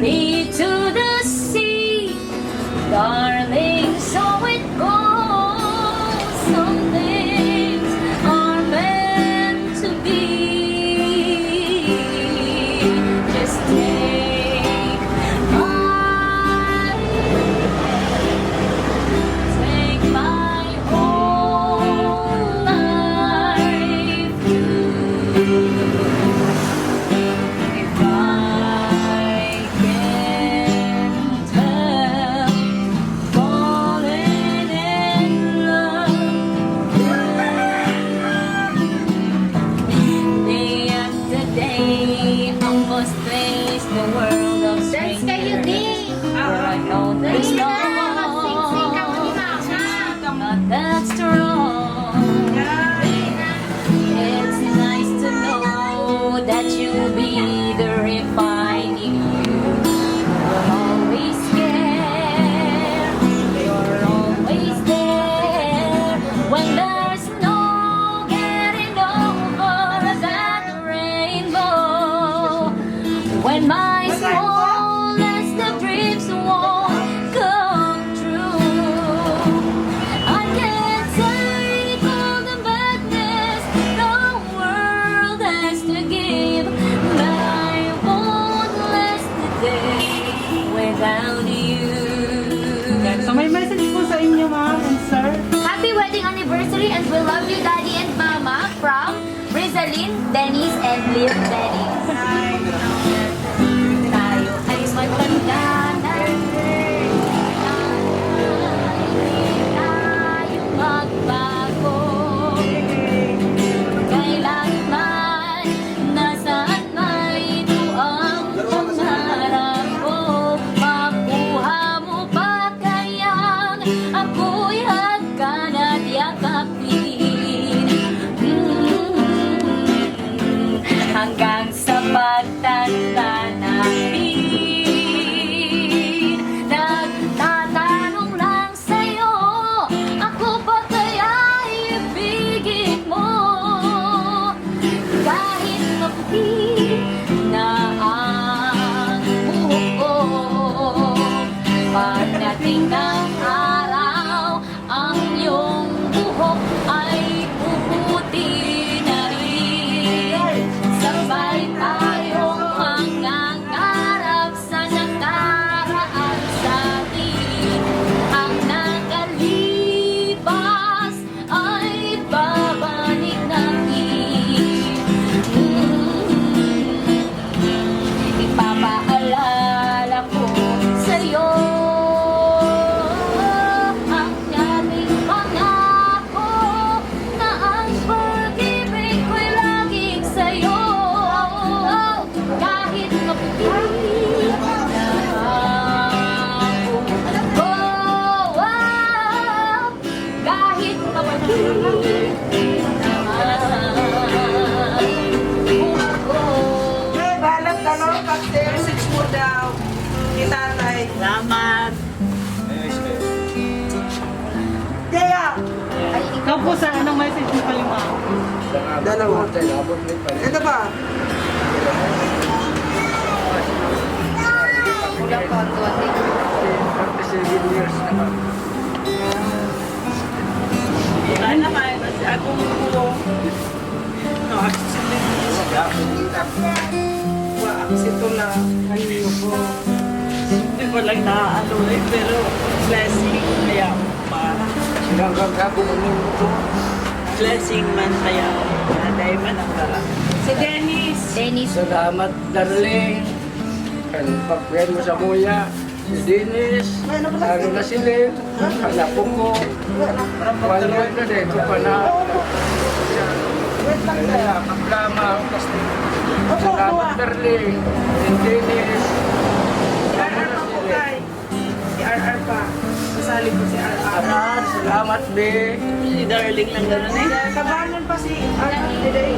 lead to the sea, darling, so it goes. Some things are meant to be. Just take my hand, take my whole life through. If I can tell, falling in love, day after day, I must face the world of Dance kayo, strangers. Ding! Where I know there's no not that strong. It's nice to know that you'll be there if I need you. You're always scared. You're always there when there's no getting over that rainbow. When my smallest of dreams won't come true, I can't take all the badness the world has to give, but I won't last the day without you. So may message po sa inyo, ma'am and sir. Happy wedding anniversary and we love you, Daddy and Mama, from Rizalyn, Dennis, and Lil Dennis. Tayo ay matanda na. Hindi tayo magbago. Kailanman, nasaan man ito ang pangarap ko. Makuha mo ba kayang ako'y hagkan at yakapin? Hanggang sa pagtanda natin, nagtatanong lang sa'yo, ako ba kaya ibigin mo? Kahit maputi na ang buhok ko, pagdating ng araw, ang iyong buhok ay puputi na rin. Sabay tayong mangangarap sa nakaraan sa atin. Ang nakalipas ay babalik natin. Ipapaalala ko sa'yo ang ating pangako na ang pag-ibig ko'y laging sa'yo. Kahit maputi na ang buhok ko, kahit maputi na ang buhok ko. Balat ka no, message mo daw ni tatay. Salamat. Kaya, Ikaw po sa anong message mo kayo, ma'am? dalawa. Ito ba? Kulang ko ang tuwag. 47 years naman. Wala naman, kasi akong po. No, aksito na. Ayun po. Hindi ko lang naano eh, pero blessing kaya pa. Sinanggang ako mo. Blessing man kaya. Dahil man ang kara. Si Dennis. Dennis, Salamat, darling. Kan pagkuyan mo sa muya. Si Dennis. Lalo na si Len. Kanapo ko. Wala na dito pa na. Kaya kaplama. Salamat, darling. Si Dennis. Si RR pa po kay. Si RR pa. Kasali po si RR. Aran, salamat, be. Si Darling lang gano'n eh. Kabanan pa si RR today.